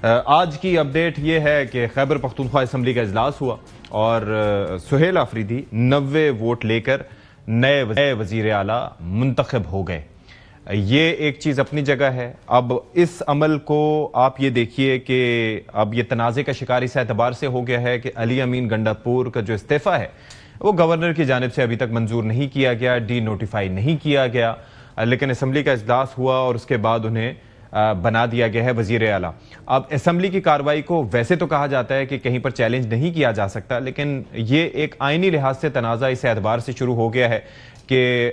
آج کی اپڈیٹ یہ ہے کہ خیبر پختونخوا اسمبلی کا اجلاس ہوا اور سہیل آفریدی 90 ووٹ لے کر نئے وزیر اعلیٰ منتخب ہو گئے۔ یہ ایک چیز اپنی جگہ ہے۔ اب اس عمل کو آپ یہ دیکھیے کہ اب یہ تنازع کا شکار اس اعتبار سے ہو گیا ہے کہ علی امین گنڈا پور کا جو استعفیٰ ہے وہ گورنر کی جانب سے ابھی تک منظور نہیں کیا گیا، ڈی نوٹیفائی نہیں کیا گیا، لیکن اسمبلی کا اجلاس ہوا اور اس کے بعد انہیں بنا دیا گیا ہے وزیر اعلیٰ۔ اب اسمبلی کی کارروائی کو ویسے تو کہا جاتا ہے کہ کہیں پر چیلنج نہیں کیا جا سکتا، لیکن یہ ایک آئینی لحاظ سے تنازع اس اعتبار سے شروع ہو گیا ہے کہ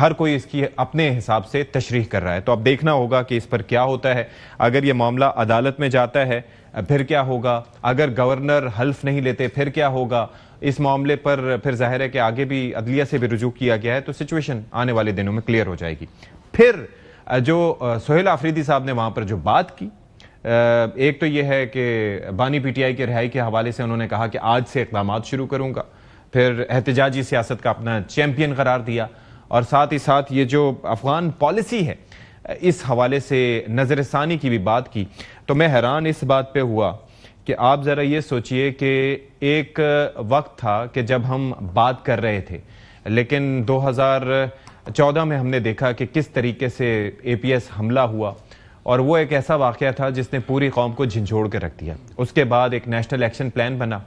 ہر کوئی اس کی اپنے حساب سے تشریح کر رہا ہے۔ تو اب دیکھنا ہوگا کہ اس پر کیا ہوتا ہے۔ اگر یہ معاملہ عدالت میں جاتا ہے پھر کیا ہوگا، اگر گورنر حلف نہیں لیتے پھر کیا ہوگا۔ اس معاملے پر پھر ظاہر ہے کہ آگے بھی عدلیہ سے بھی رجوع کیا گیا ہے، تو سچویشن آنے والے دنوں میں کلیئر ہو جائے گی۔ پھر جو سہیل آفریدی صاحب نے وہاں پر جو بات کی، ایک تو یہ ہے کہ بانی پی ٹی آئی کے رہائی کے حوالے سے انہوں نے کہا کہ آج سے اقدامات شروع کروں گا، پھر احتجاجی سیاست کا اپنا چیمپئن قرار دیا، اور ساتھ ہی ساتھ یہ جو افغان پالیسی ہے اس حوالے سے نظر ثانی کی بھی بات کی۔ تو میں حیران اس بات پہ ہوا کہ آپ ذرا یہ سوچئے کہ ایک وقت تھا کہ جب ہم بات کر رہے تھے، لیکن 2014 میں ہم نے دیکھا کہ کس طریقے سے اے پی ایس حملہ ہوا، اور وہ ایک ایسا واقعہ تھا جس نے پوری قوم کو جھنجھوڑ کے رکھ دیا۔ اس کے بعد ایک نیشنل ایکشن پلان بنا،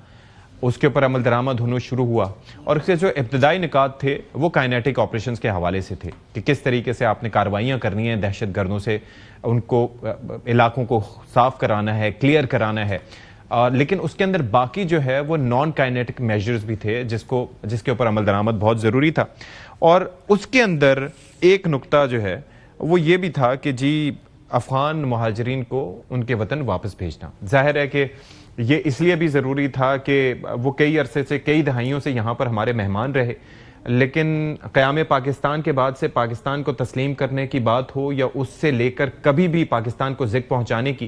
اس کے اوپر عمل درآمد ہونا شروع ہوا، اور اس کے جو ابتدائی نکات تھے وہ کائنیٹک آپریشنز کے حوالے سے تھے کہ کس طریقے سے آپ نے کارروائیاں کرنی ہیں دہشت گردوں سے، ان کو علاقوں کو صاف کرانا ہے، کلیئر کرانا ہے، لیکن اس کے اندر باقی جو ہے وہ نان کائنیٹک میجرز بھی تھے جس کے اوپر عمل درآمد بہت ضروری تھا۔ اور اس کے اندر ایک نقطہ جو ہے وہ یہ بھی تھا کہ جی افغان مہاجرین کو ان کے وطن واپس بھیجنا، ظاہر ہے کہ یہ اس لیے بھی ضروری تھا کہ وہ کئی عرصے سے، کئی دہائیوں سے یہاں پر ہمارے مہمان رہے، لیکن قیام پاکستان کے بعد سے پاکستان کو تسلیم کرنے کی بات ہو یا اس سے لے کر کبھی بھی پاکستان کو زگ پہنچانے کی،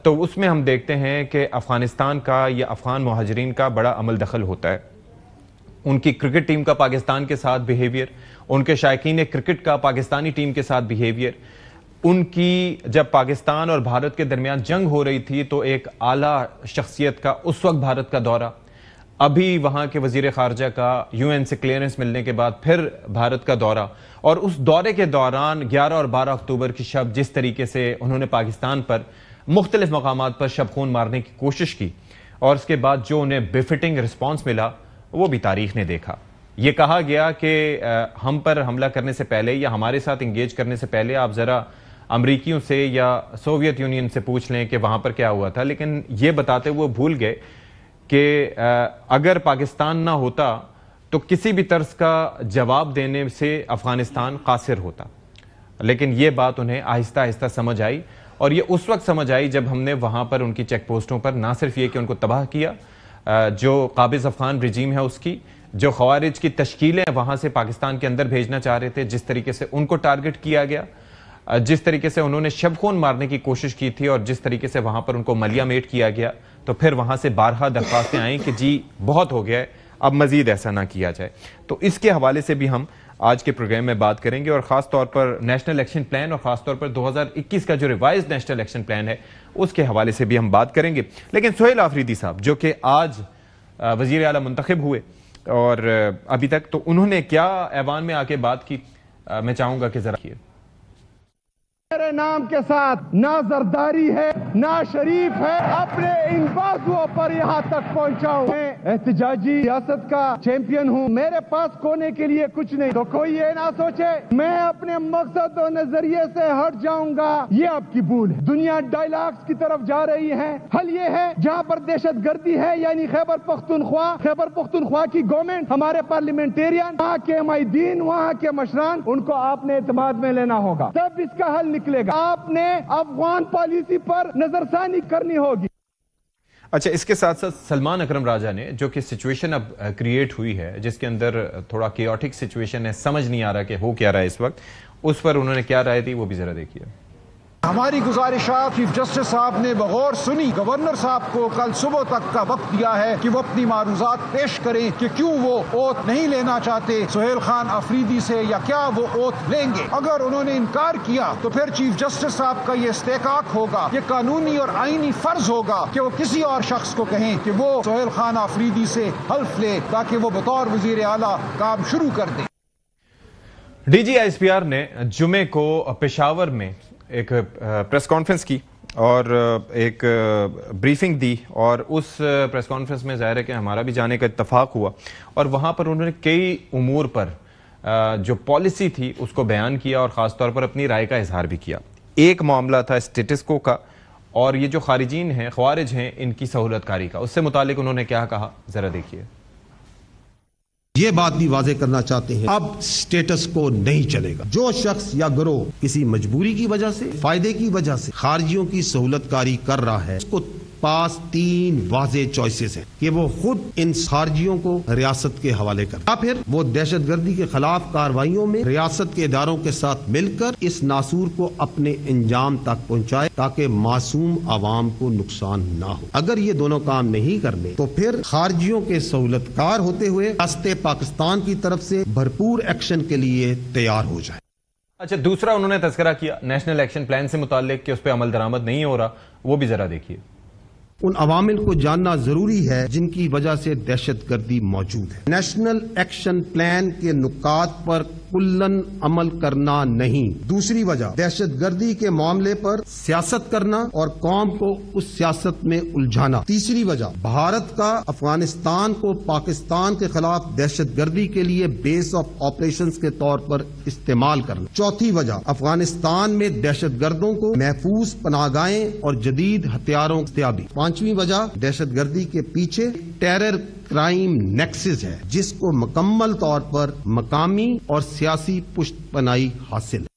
تو اس میں ہم دیکھتے ہیں کہ افغانستان کا یا افغان مہاجرین کا بڑا عمل دخل ہوتا ہے۔ ان کی کرکٹ ٹیم کا پاکستان کے ساتھ بیہیویئر، ان کے شائقین کرکٹ کا پاکستانی ٹیم کے ساتھ بیہیویئر، ان کی جب پاکستان اور بھارت کے درمیان جنگ ہو رہی تھی تو ایک اعلیٰ شخصیت کا اس وقت بھارت کا دورہ، ابھی وہاں کے وزیر خارجہ کا یو این سے کلیئرنس ملنے کے بعد پھر بھارت کا دورہ، اور اس دورے کے دوران 11 اور 12 اکتوبر کی شب جس طریقے سے انہوں نے پاکستان پر مختلف مقامات پر شب خون مارنے کی کوشش کی، اور اس کے بعد جو انہیں بفٹنگ رسپانس ملا وہ بھی تاریخ نے دیکھا۔ یہ کہا گیا کہ ہم پر حملہ کرنے سے پہلے یا ہمارے ساتھ انگیج کرنے سے پہلے آپ ذرا امریکیوں سے یا سوویت یونین سے پوچھ لیں کہ وہاں پر کیا ہوا تھا، لیکن یہ بتاتے ہوئے بھول گئے کہ اگر پاکستان نہ ہوتا تو کسی بھی طرز کا جواب دینے سے افغانستان قاصر ہوتا، لیکن یہ بات انہیں آہستہ آہستہ سمجھ آئی، اور یہ اس وقت سمجھ آئی جب ہم نے وہاں پر ان کی چیک پوسٹوں پر نہ صرف یہ کہ ان کو تباہ کیا، جو قابض افغان رجیم ہے اس کی، جو خوارج کی تشکیلیں وہاں سے پاکستان کے اندر بھیجنا چاہ رہے تھے، جس طریقے سے ان کو ٹارگٹ کیا گیا، جس طریقے سے انہوں نے شب خون مارنے کی کوشش کی تھی، اور جس طریقے سے وہاں پر ان کو ملیہ میٹ کیا گیا، تو پھر وہاں سے بارہا درخواستیں آئیں کہ جی بہت ہو گیا ہے، اب مزید ایسا نہ کیا جائے۔ تو اس کے حوالے سے بھی ہم آج کے پروگرام میں بات کریں گے، اور خاص طور پر نیشنل ایکشن پلان اور خاص طور پر 2021 کا جو ریوائز نیشنل ایکشن پلان ہے اس کے حوالے سے بھی ہم بات کریں گے۔ لیکن سہیل آفریدی صاحب جو کہ آج وزیر اعلیٰ منتخب ہوئے، اور ابھی تک تو انہوں نے کیا ایوان میں آ کے بات کی، میں چاہوں گا کہ ذرا کیے۔ میرے نام کے ساتھ نہ زرداری ہے نہ شریف ہے، اپنے ان بازوؤں پر یہاں تک پہنچا ہوں۔ میں احتجاجی سیاست کا چیمپئن ہوں، میرے پاس کونے کے لیے کچھ نہیں، تو کوئی یہ نہ سوچے میں اپنے مقصد و نظریے سے ہٹ جاؤں گا، یہ آپ کی بھول ہے۔ دنیا ڈائلاگز کی طرف جا رہی ہے، حل یہ ہے جہاں پر دہشت گردی ہے، یعنی خیبر پختونخوا کی گورنمنٹ، ہمارے پارلیمنٹیرین، وہاں کے قائدین، وہاں کے مشران، ان کو آپ نے اعتماد میں لینا ہوگا، تب اس کا حل نکلے گا۔ آپ نے افغان پالیسی پر نظر ثانی کرنی ہوگی۔ اچھا، اس کے ساتھ ساتھ سلمان اکرم راجہ نے جو کہ سچویشن اب کریٹ ہوئی ہے، جس کے اندر تھوڑا کیوٹک سچویشن ہے، سمجھ نہیں آ رہا کہ ہو کیا رہا ہے اس وقت، اس پر انہوں نے کیا رائے دی وہ بھی ذرا دیکھیے۔ ہماری گزارشات چیف جسٹس صاحب نے بغور سنی گورنر صاحب کو کل صبح تک کا وقت دیا ہے کہ وہ اپنی معروضات پیش کریں کہ کیوں وہ اوتھ نہیں لینا چاہتے سہیل خان آفریدی سے، یا کیا وہ اوتھ لیں گے۔ اگر انہوں نے انکار کیا تو پھر چیف جسٹس صاحب کا یہ استحقاق ہوگا، یہ قانونی اور آئینی فرض ہوگا کہ وہ کسی اور شخص کو کہیں کہ وہ سہیل خان آفریدی سے حلف لے تاکہ وہ بطور وزیر اعلیٰ کام شروع کر دیں۔ D G S P R نے جمعے کو پشاور میں ایک پریس کانفرنس کی اور ایک بریفنگ دی، اور اس پریس کانفرنس میں ظاہر ہے کہ ہمارا بھی جانے کا اتفاق ہوا، اور وہاں پر انہوں نے کئی امور پر جو پالیسی تھی اس کو بیان کیا اور خاص طور پر اپنی رائے کا اظہار بھی کیا۔ ایک معاملہ تھا اسٹیٹس کو کا، اور یہ جو خارجین ہیں، خوارج ہیں، ان کی سہولت کاری کا۔ اس سے متعلق انہوں نے کیا کہا، ذرا دیکھیے۔ یہ بات بھی واضح کرنا چاہتے ہیں اب سٹیٹس کو نہیں چلے گا۔ جو شخص یا گروہ کسی مجبوری کی وجہ سے، فائدے کی وجہ سے خارجیوں کی سہولت کاری کر رہا ہے، اس کو پاس 3 واضح چوائسز ہیں کہ وہ خود ان خارجیوں کو ریاست کے حوالے کرے، یا پھر وہ دہشت گردی کے خلاف کارروائیوں میں ریاست کے اداروں کے ساتھ مل کر اس ناصور کو اپنے انجام تک پہنچائے تاکہ معصوم عوام کو نقصان نہ ہو۔ اگر یہ دونوں کام نہیں کرنے تو پھر خارجیوں کے سہولت کار ہوتے ہوئے ریاست پاکستان کی طرف سے بھرپور ایکشن کے لیے تیار ہو جائے۔ اچھا، دوسرا انہوں نے تذکرہ کیا نیشنل ایکشن پلان سے متعلق کہ اس پہ عمل درآمد نہیں ہو رہا، وہ بھی ذرا دیکھیے۔ ان عوامل کو جاننا ضروری ہے جن کی وجہ سے دہشت گردی موجود ہے۔ نیشنل ایکشن پلان کے نکات پر کلن عمل کرنا نہیں۔ دوسری وجہ دہشت گردی کے معاملے پر سیاست کرنا اور قوم کو اس سیاست میں الجھانا۔ تیسری وجہ بھارت کا افغانستان کو پاکستان کے خلاف دہشت گردی کے لیے بیس آف آپریشنز کے طور پر استعمال کرنا۔ چوتھی وجہ افغانستان میں دہشت گردوں کو محفوظ پناہ گاہیں اور جدید ہتھیاروں کی دستیابی۔ پانچویں وجہ دہشت گردی کے پیچھے ٹیرر کرائم نیکسس ہے جس کو مکمل طور پر مقامی اور سیاسی پشت پناہی حاصل ہے۔